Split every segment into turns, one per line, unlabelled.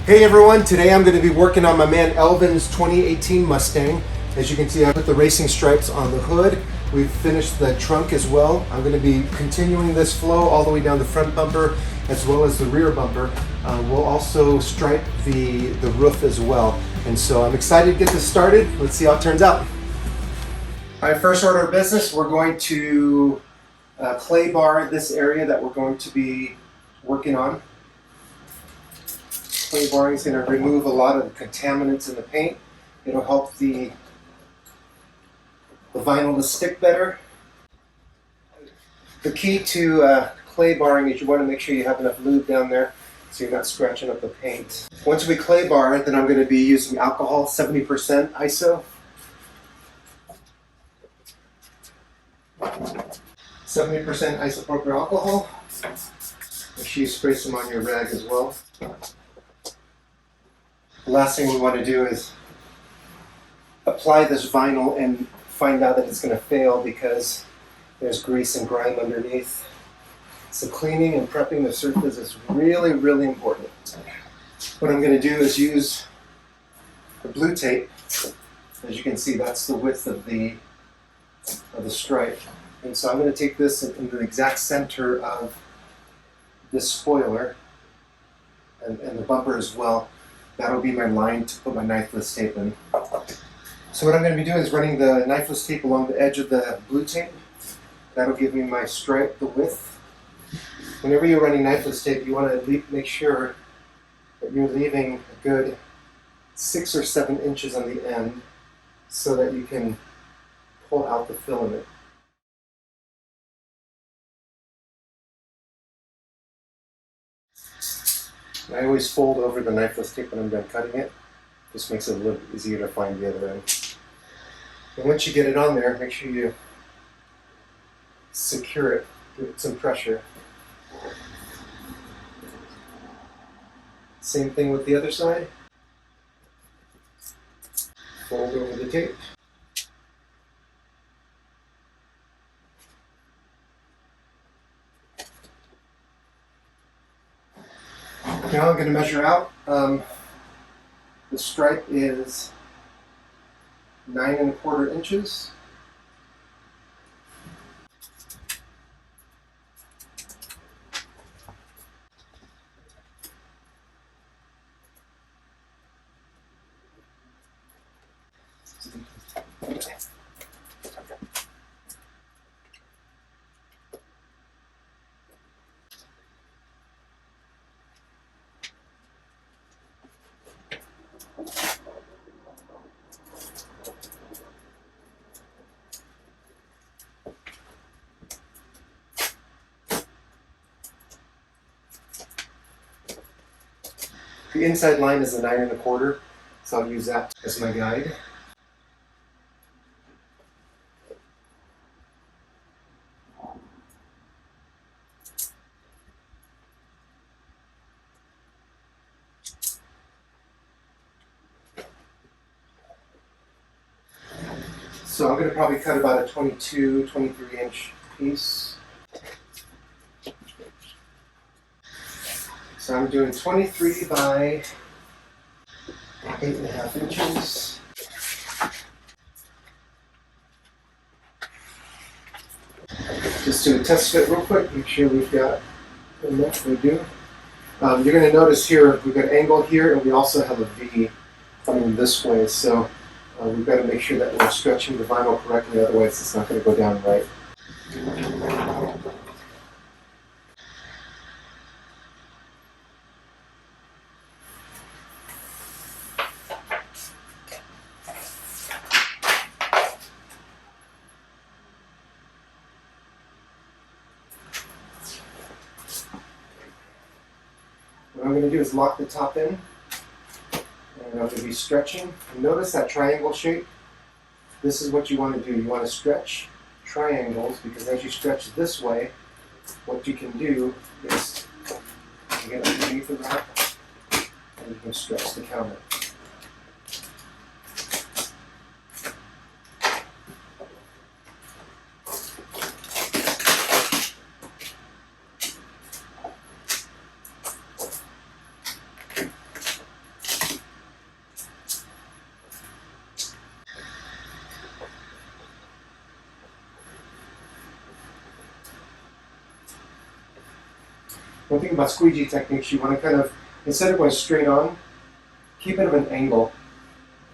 Hey everyone, today I'm going to be working on my man Elvin's 2018 Mustang. As you can see, I put the racing stripes on the hood. We've finished the trunk as well. I'm going to be continuing this flow all the way down the front bumper as well as the rear bumper. We'll also stripe the roof as well. And so I'm excited to get this started. Let's see how it turns out. All right, first order of business, we're going to clay bar this area that we're going to be working on. Clay barring is going to remove a lot of the contaminants in the paint. It'll help the vinyl to stick better. The key to clay barring is you want to make sure you have enough lube down there so you're not scratching up the paint. Once we clay bar, then I'm going to be using alcohol, 70% ISO. 70% isopropyl alcohol. Make sure you spray some on your rag as well. The last thing we want to do is apply this vinyl and find out that it's going to fail because there's grease and grime underneath. So cleaning and prepping the surface is really, really important. What I'm going to do is use the blue tape. As you can see, that's the width of the stripe. And so I'm going to take this in the exact center of this spoiler and the bumper as well. That'll be my line to put my knifeless tape in. So what I'm going to be doing is running the knifeless tape along the edge of the blue tape. That'll give me my stripe, the width. Whenever you're running knifeless tape, you want to make sure that you're leaving a good 6 or 7 inches on the end so that you can pull out the filament. I always fold over the knifeless tape when I'm done cutting it. Just makes it a little easier to find the other end. And once you get it on there, make sure you secure it, give it some pressure. Same thing with the other side. Fold over the tape. Now I'm going to measure out. The stripe is 9 1/4 inches. The inside line is a 9 1/4, so I'll use that as my guide. So I'm going to probably cut about a 22, 23 inch piece. So I'm doing 23 by 8 1/2 inches. Just do a test fit real quick, make sure we've got enough. We do. You're going to notice here we've got an angle here and we also have a V coming this way. So we've got to make sure that we're stretching the vinyl correctly, otherwise it's not going to go down right. What I'm going to do is lock the top in, and I'm going to be stretching. And notice that triangle shape. This is what you want to do. You want to stretch triangles because as you stretch this way, what you can do is you get underneath the wrap and you can stretch the counter. one thing about squeegee techniques, you want to kind of, instead of going straight on, keep it at an angle.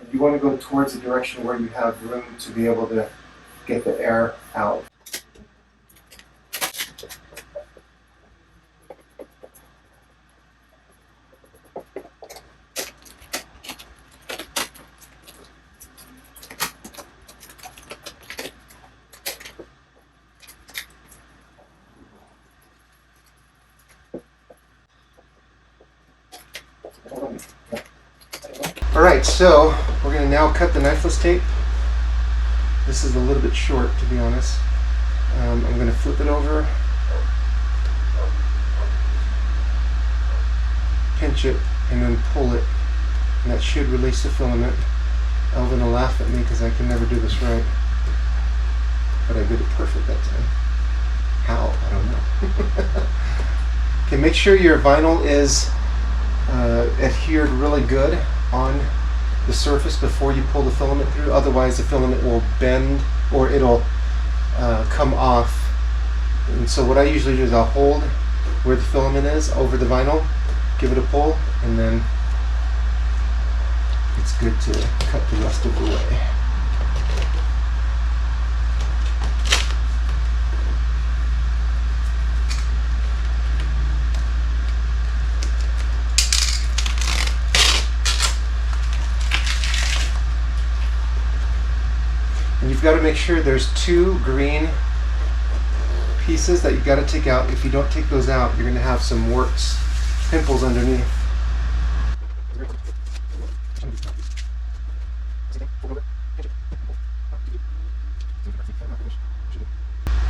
And you want to go towards the direction where you have room to be able to get the air out. Alright, so we're going to now cut the knifeless tape. This is a little bit short, to be honest. I'm going to flip it over, pinch it, and then pull it. And that should release the filament. Elvin will laugh at me because I can never do this right. But I did it perfect that time. How? I don't know. Okay, make sure your vinyl is adhered really good on the surface before you pull the filament through. Otherwise the filament will bend or it'll come off. And so what I usually do is I'll hold where the filament is over the vinyl, give it a pull, and then it's good to cut the rest of the way. And you've got to make sure there's two green pieces that you've got to take out. If you don't take those out, you're going to have some warts, pimples underneath.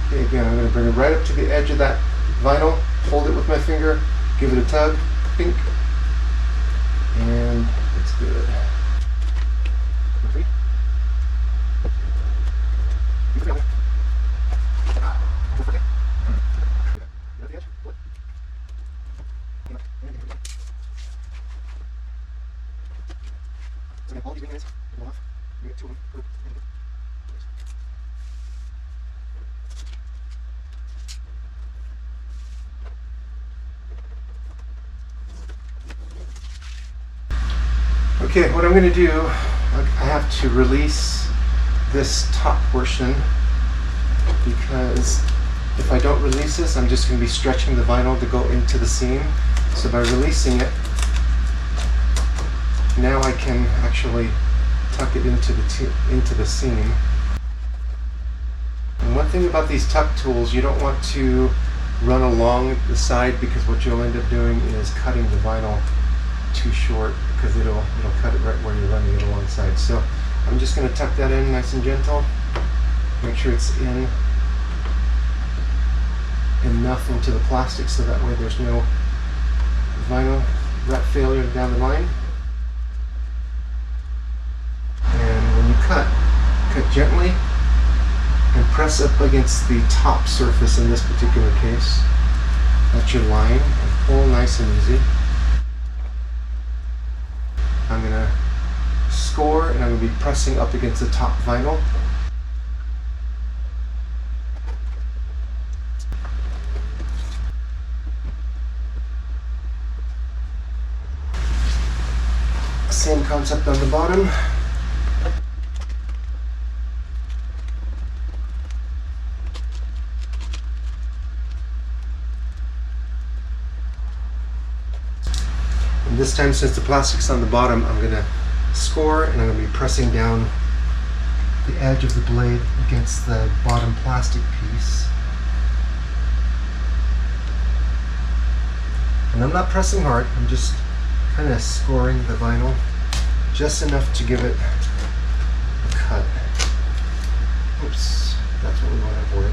Okay, again, I'm going to bring it right up to the edge of that vinyl, hold it with my finger, give it a tug, pink, and it's good. Okay, what I'm going to do, I have to release this top portion because if I don't release this, I'm just going to be stretching the vinyl to go into the seam. So by releasing it, now I can actually tuck it into the seam. And one thing about these tuck tools, you don't want to run along the side because what you'll end up doing is cutting the vinyl too short because it'll cut it right where you're running it alongside. So I'm just going to tuck that in nice and gentle. Make sure it's in enough into the plastic so that way there's no vinyl wrap failure down the line. And when you cut gently and press up against the top surface in this particular case. That's your line, and pull nice and easy. I'm going to score, and I'm going to be pressing up against the top vinyl. Same concept on the bottom. And this time, since the plastic's on the bottom, I'm going to score, and I'm going to be pressing down the edge of the blade against the bottom plastic piece. And I'm not pressing hard, I'm just kind of scoring the vinyl just enough to give it a cut. Oops, that's what we want to avoid.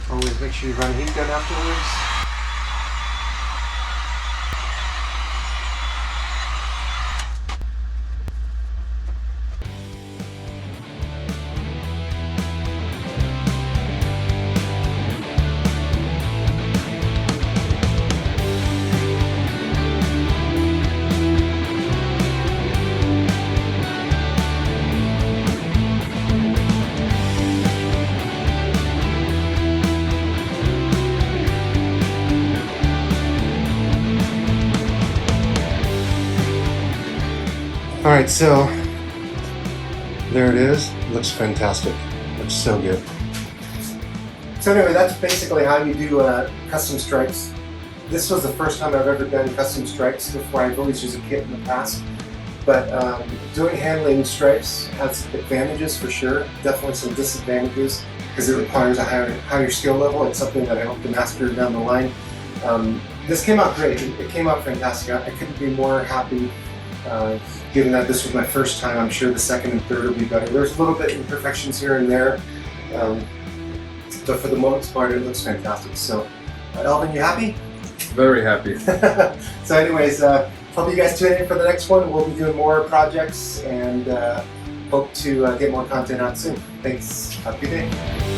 Always make sure you run a heat gun afterwards. All right, so there it is. Looks fantastic. Looks so good. So anyway, that's basically how you do custom stripes. This was the first time I've ever done custom stripes before. I've always used a kit in the past. But doing handling stripes has advantages for sure. Definitely some disadvantages because it requires a higher skill level. It's something that I hope to master down the line. This came out great. It came out fantastic. I couldn't be more happy. Given that this was my first time, I'm sure the second and third will be better. There's a little bit of imperfections here and there, but for the most part, it looks fantastic. So, Elvin, you happy?
Very happy.
So anyways, hope you guys tune in for the next one. We'll be doing more projects and hope to get more content out soon. Thanks. Have a good day.